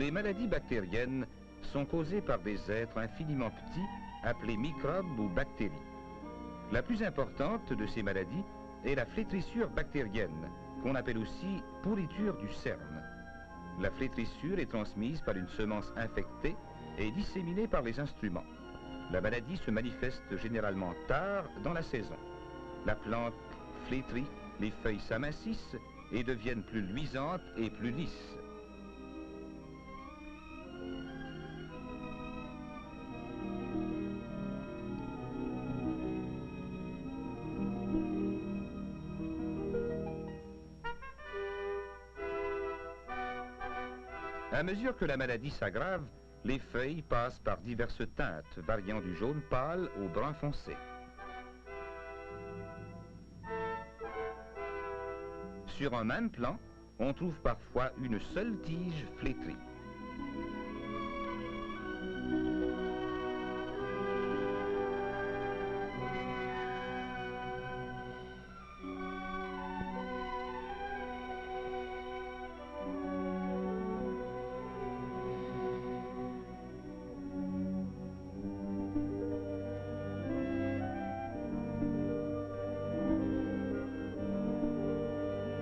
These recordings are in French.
Les maladies bactériennes sont causées par des êtres infiniment petits appelés microbes ou bactéries. La plus importante de ces maladies est la flétrissure bactérienne, qu'on appelle aussi pourriture du cerne. La flétrissure est transmise par une semence infectée et disséminée par les instruments. La maladie se manifeste généralement tard dans la saison. La plante flétrit, les feuilles s'amincissent et deviennent plus luisantes et plus lisses. À mesure que la maladie s'aggrave, les feuilles passent par diverses teintes, variant du jaune pâle au brun foncé. Sur un même plan, on trouve parfois une seule tige flétrie.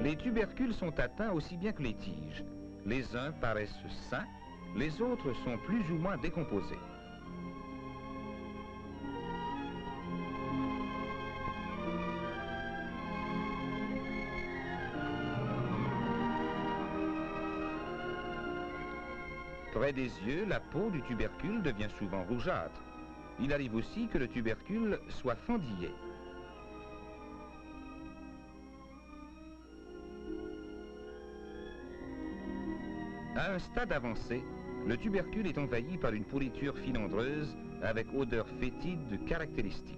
Les tubercules sont atteints aussi bien que les tiges. Les uns paraissent sains, les autres sont plus ou moins décomposés. Près des yeux, la peau du tubercule devient souvent rougeâtre. Il arrive aussi que le tubercule soit fendillé. À un stade avancé, le tubercule est envahi par une pourriture filandreuse avec odeur fétide caractéristique.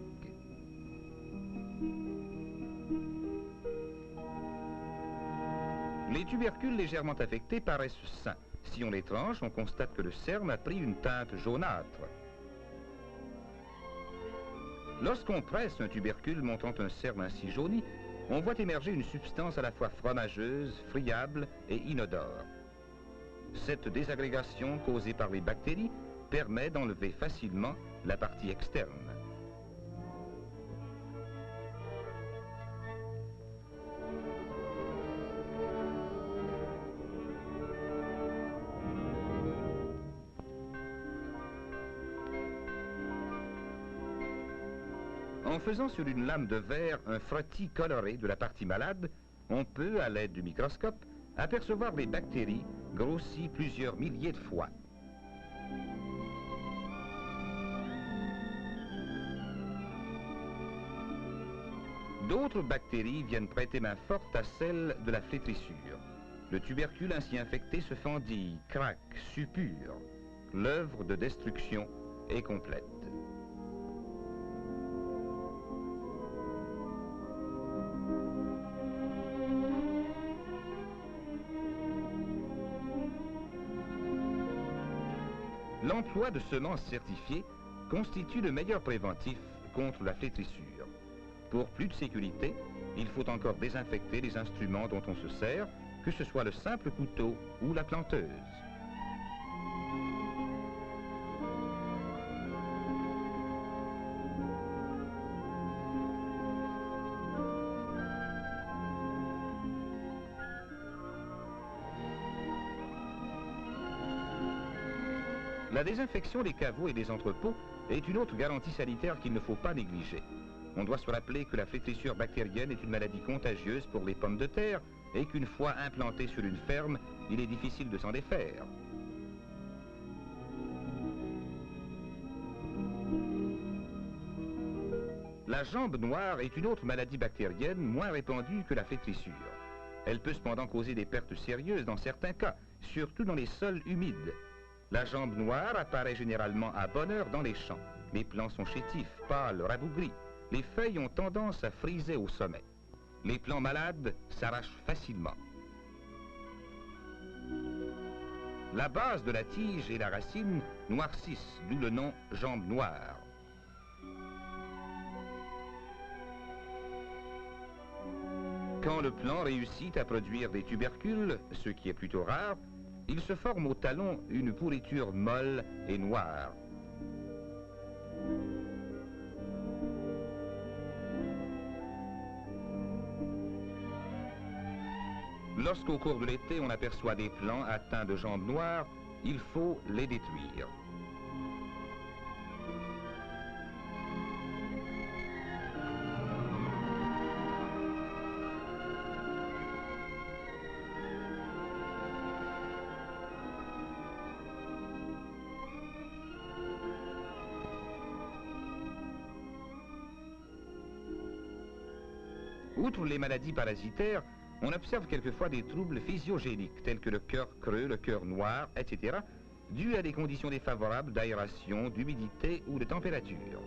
Les tubercules légèrement affectés paraissent sains. Si on les tranche, on constate que le cerne a pris une teinte jaunâtre. Lorsqu'on presse un tubercule montrant un cerne ainsi jauni, on voit émerger une substance à la fois fromageuse, friable et inodore. Cette désagrégation causée par les bactéries permet d'enlever facilement la partie externe. En faisant sur une lame de verre un frottis coloré de la partie malade, on peut, à l'aide du microscope, apercevoir les bactéries grossies plusieurs milliers de fois. D'autres bactéries viennent prêter main forte à celle de la flétrissure. Le tubercule ainsi infecté se fendille, craque, suppure. L'œuvre de destruction est complète. L'emploi de semences certifiées constitue le meilleur préventif contre la flétrissure. Pour plus de sécurité, il faut encore désinfecter les instruments dont on se sert, que ce soit le simple couteau ou la planteuse. La désinfection des caveaux et des entrepôts est une autre garantie sanitaire qu'il ne faut pas négliger. On doit se rappeler que la flétrissure bactérienne est une maladie contagieuse pour les pommes de terre et qu'une fois implantée sur une ferme, il est difficile de s'en défaire. La jambe noire est une autre maladie bactérienne moins répandue que la flétrissure. Elle peut cependant causer des pertes sérieuses dans certains cas, surtout dans les sols humides. La jambe noire apparaît généralement à bonne heure dans les champs. Les plants sont chétifs, pâles, rabougris. Les feuilles ont tendance à friser au sommet. Les plants malades s'arrachent facilement. La base de la tige et la racine noircissent, d'où le nom jambe noire. Quand le plant réussit à produire des tubercules, ce qui est plutôt rare, il se forme au talon une pourriture molle et noire. Lorsqu'au cours de l'été on aperçoit des plants atteints de jambes noires, il faut les détruire. Outre les maladies parasitaires, on observe quelquefois des troubles physiogéniques tels que le cœur creux, le cœur noir, etc., dus à des conditions défavorables d'aération, d'humidité ou de température.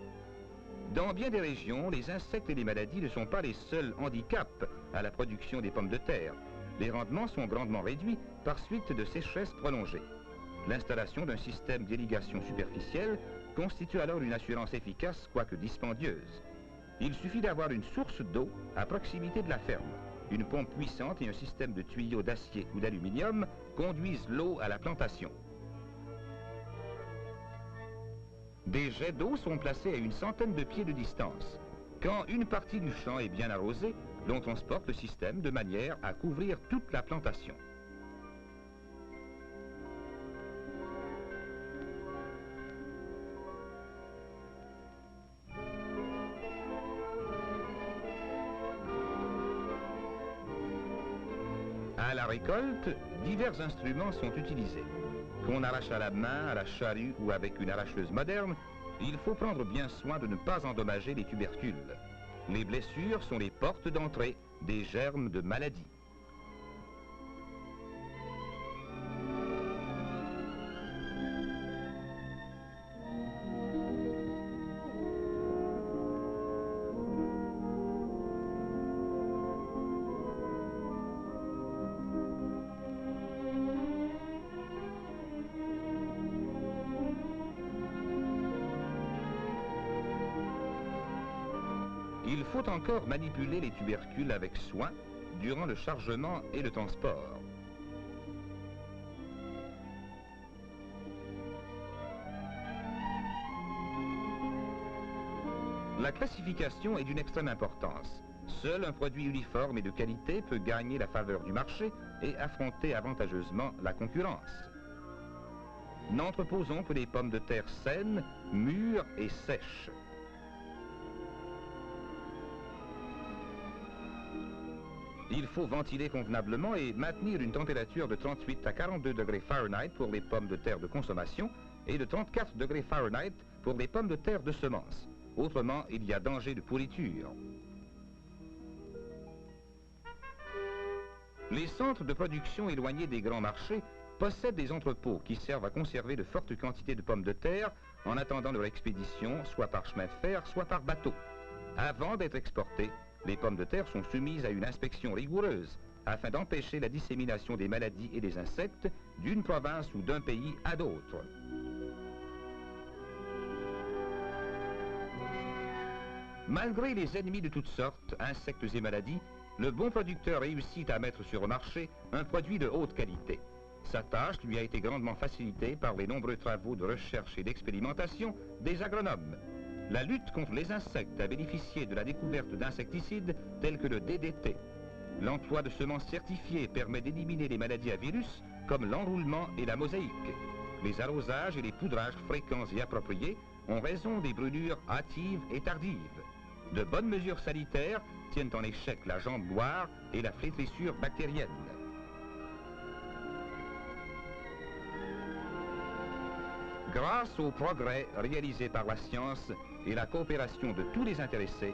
Dans bien des régions, les insectes et les maladies ne sont pas les seuls handicaps à la production des pommes de terre. Les rendements sont grandement réduits par suite de sécheresse prolongée. L'installation d'un système d'irrigation superficielle constitue alors une assurance efficace, quoique dispendieuse. Il suffit d'avoir une source d'eau à proximité de la ferme. Une pompe puissante et un système de tuyaux d'acier ou d'aluminium conduisent l'eau à la plantation. Des jets d'eau sont placés à une centaine de pieds de distance. Quand une partie du champ est bien arrosée, l'on transporte le système de manière à couvrir toute la plantation. À la récolte, divers instruments sont utilisés. Qu'on arrache à la main, à la charrue ou avec une arracheuse moderne, il faut prendre bien soin de ne pas endommager les tubercules. Les blessures sont les portes d'entrée des germes de maladies. Il faut encore manipuler les tubercules avec soin durant le chargement et le transport. La classification est d'une extrême importance. Seul un produit uniforme et de qualité peut gagner la faveur du marché et affronter avantageusement la concurrence. N'entreposons que des pommes de terre saines, mûres et sèches. Il faut ventiler convenablement et maintenir une température de 38 à 42 degrés Fahrenheit pour les pommes de terre de consommation et de 34 degrés Fahrenheit pour les pommes de terre de semence. Autrement, il y a danger de pourriture. Les centres de production éloignés des grands marchés possèdent des entrepôts qui servent à conserver de fortes quantités de pommes de terre en attendant leur expédition, soit par chemin de fer, soit par bateau. Avant d'être exportées, les pommes de terre sont soumises à une inspection rigoureuse afin d'empêcher la dissémination des maladies et des insectes d'une province ou d'un pays à d'autres. Malgré les ennemis de toutes sortes, insectes et maladies, le bon producteur réussit à mettre sur le marché un produit de haute qualité. Sa tâche lui a été grandement facilitée par les nombreux travaux de recherche et d'expérimentation des agronomes. La lutte contre les insectes a bénéficié de la découverte d'insecticides tels que le DDT. L'emploi de semences certifiées permet d'éliminer les maladies à virus comme l'enroulement et la mosaïque. Les arrosages et les poudrages fréquents et appropriés ont raison des brûlures hâtives et tardives. De bonnes mesures sanitaires tiennent en échec la jambe noire et la flétrissure bactérienne. Grâce aux progrès réalisés par la science et la coopération de tous les intéressés,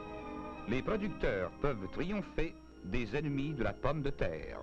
les producteurs peuvent triompher des ennemis de la pomme de terre.